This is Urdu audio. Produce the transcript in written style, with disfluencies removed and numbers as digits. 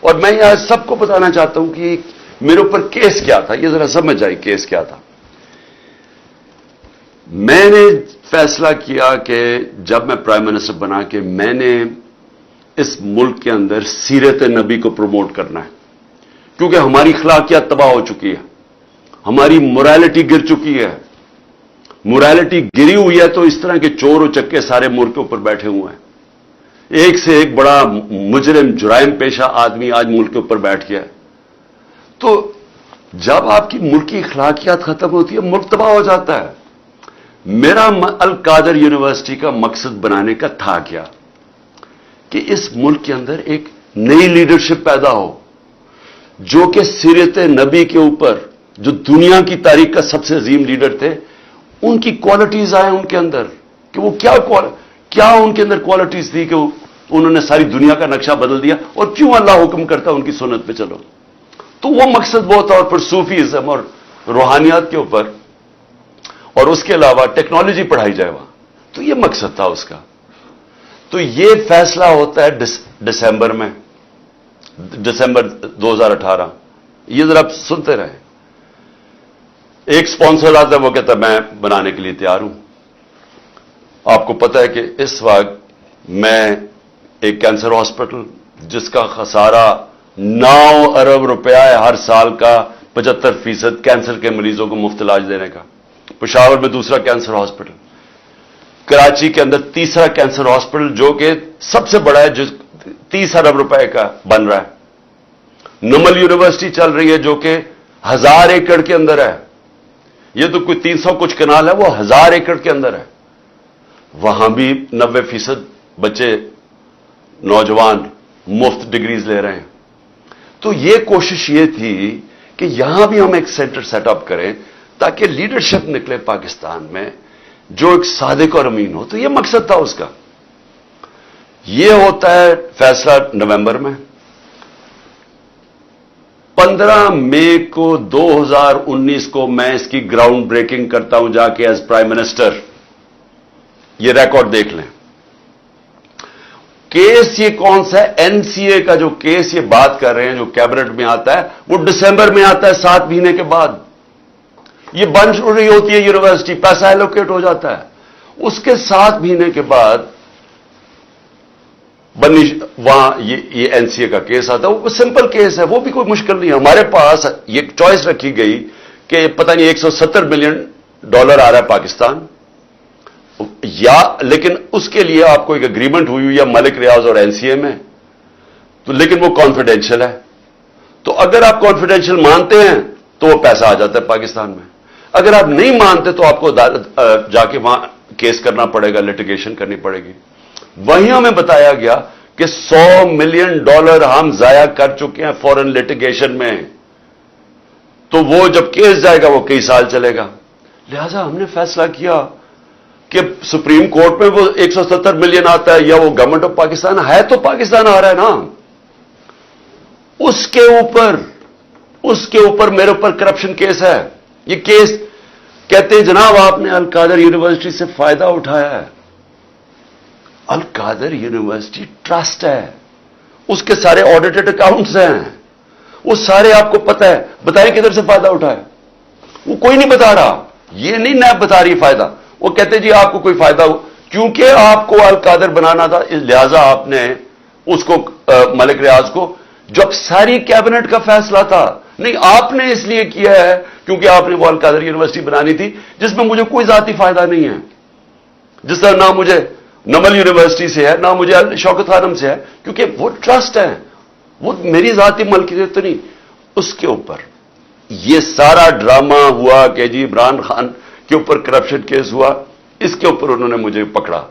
اور میں یہاں سب کو بتانا چاہتا ہوں کہ میرے اوپر کیس کیا تھا، یہ ذرا سمجھ آئی کیس کیا تھا. میں نے فیصلہ کیا کہ جب میں پرائم منسٹر بنا کہ میں نے اس ملک کے اندر سیرت نبی کو پروموٹ کرنا ہے، کیونکہ ہماری اخلاقیات تباہ ہو چکی ہے، ہماری مورالٹی گر چکی ہے. مورالٹی گری ہوئی ہے تو اس طرح کے چور و چکے سارے ملک کے اوپر بیٹھے ہوئے ہیں. ایک سے ایک بڑا مجرم جرائم پیشہ آدمی آج ملک کے اوپر بیٹھ گیا ہے. تو جب آپ کی ملک کی اخلاقیات ختم ہوتی ہے ملک تباہ ہو جاتا ہے. میرا القادر یونیورسٹی کا مقصد بنانے کا تھا کیا کہ اس ملک کے اندر ایک نئی لیڈرشپ پیدا ہو جو کہ سیرت نبی کے اوپر، جو دنیا کی تاریخ کا سب سے عظیم لیڈر تھے، ان کی کوالٹیز آئیں ان کے اندر کہ وہ کیا ان کے اندر کوالٹیز تھی کہ انہوں نے ساری دنیا کا نقشہ بدل دیا، اور کیوں اللہ حکم کرتا ان کی سنت پہ چلو. تو وہ مقصد وہ تھا. اور پھر صوفیزم اور روحانیات کے اوپر، اور اس کے علاوہ ٹیکنالوجی پڑھائی جائے وہاں. تو یہ مقصد تھا اس کا. تو یہ فیصلہ ہوتا ہے دسمبر میں، دسمبر 2018. یہ ذرا آپ سنتے رہیں. ایک سپانسر آتا ہے، وہ کہتا ہے میں بنانے کے لیے تیار ہوں. آپ کو پتا ہے کہ اس وقت میں ایک کینسر ہاسپٹل جس کا خسارہ 9 ارب روپیہ ہے ہر سال کا، 75% کینسر کے مریضوں کو مفت علاج دینے کا. پشاور میں دوسرا کینسر ہاسپٹل، کراچی کے اندر تیسرا کینسر ہاسپٹل جو کہ سب سے بڑا ہے، جو 30 ارب روپے کا بن رہا ہے. نمل یونیورسٹی چل رہی ہے جو کہ 1000 ایکڑ کے اندر ہے. یہ تو کوئی 300 کچھ کنال ہے، وہ 1000 ایکڑ کے اندر ہے. وہاں بھی 90% بچے نوجوان مفت ڈگریز لے رہے ہیں. تو یہ کوشش یہ تھی کہ یہاں بھی ہم ایک سینٹر سیٹ اپ کریں تاکہ لیڈرشپ نکلے پاکستان میں جو ایک صادق اور امین ہو. تو یہ مقصد تھا اس کا. یہ ہوتا ہے فیصلہ نومبر میں. 15 مئی کو 2019 کو میں اس کی گراؤنڈ بریکنگ کرتا ہوں جا کے ایز پرائم منسٹر. یہ ریکارڈ دیکھ لیں. کیس یہ کون سا ہے؟ این سی اے کا جو کیس یہ بات کر رہے ہیں جو کیبنٹ میں آتا ہے وہ دسمبر میں آتا ہے، 7 مہینے کے بعد. یہ بن رہی ہوتی ہے یونیورسٹی، پیسہ ایلوکیٹ ہو جاتا ہے. اس کے 7 مہینے کے بعد وہاں یہ این سی اے کا کیس آتا ہے. وہ سمپل کیس ہے، وہ بھی کوئی مشکل نہیں ہے. ہمارے پاس یہ چوائس رکھی گئی کہ پتہ نہیں $170 ملین آ رہا ہے پاکستان، لیکن اس کے لیے آپ کو ایک اگریمنٹ ہوئی ہے ملک ریاض اور این سی اے میں، تو لیکن وہ کانفیڈینشیل ہے. تو اگر آپ کانفیڈینشیل مانتے ہیں تو وہ پیسہ آ جاتا ہے پاکستان میں. اگر آپ نہیں مانتے تو آپ کو جا کے وہاں کیس کرنا پڑے گا، لٹیگیشن کرنی پڑے گی. وہیں ہمیں بتایا گیا کہ $100 ملین ہم ضائع کر چکے ہیں فورن لٹیگیشن میں. تو وہ جب کیس جائے گا وہ کئی سال چلے گا. لہذا ہم نے فیصلہ کیا کہ سپریم کورٹ میں وہ $170 ملین آتا ہے یا وہ گورنمنٹ آف پاکستان ہے تو پاکستان آ رہا ہے نا. اس کے اوپر میرے اوپر کرپشن کیس ہے. یہ کیس کہتے ہیں جناب آپ نے القادر یونیورسٹی سے فائدہ اٹھایا ہے. القادر یونیورسٹی ٹرسٹ ہے، اس کے سارے آڈیٹڈ اکاؤنٹس ہیں، وہ سارے آپ کو پتہ ہے. بتائیں کدھر سے فائدہ اٹھایا؟ وہ کوئی نہیں بتا رہا. یہ نہیں نیب بتا رہی فائدہ. وہ کہتے جی آپ کو کوئی فائدہ ہو، کیونکہ آپ کو القادر بنانا تھا لہذا آپ نے اس کو ملک ریاض کو، جب ساری کیبنٹ کا فیصلہ تھا. نہیں، آپ نے اس لیے کیا ہے کیونکہ آپ نے وہ القادر یونیورسٹی بنانی تھی جس میں مجھے کوئی ذاتی فائدہ نہیں ہے. جس طرح نہ مجھے نمل یونیورسٹی سے ہے نہ مجھے شوکت خانم سے ہے، کیونکہ وہ ٹرسٹ ہے، وہ میری ذاتی ملکیت تو نہیں. اس کے اوپر یہ سارا ڈرامہ ہوا کہ جی عمران خان کے اوپر کرپشن کیس ہوا، اس کے اوپر انہوں نے مجھے پکڑا.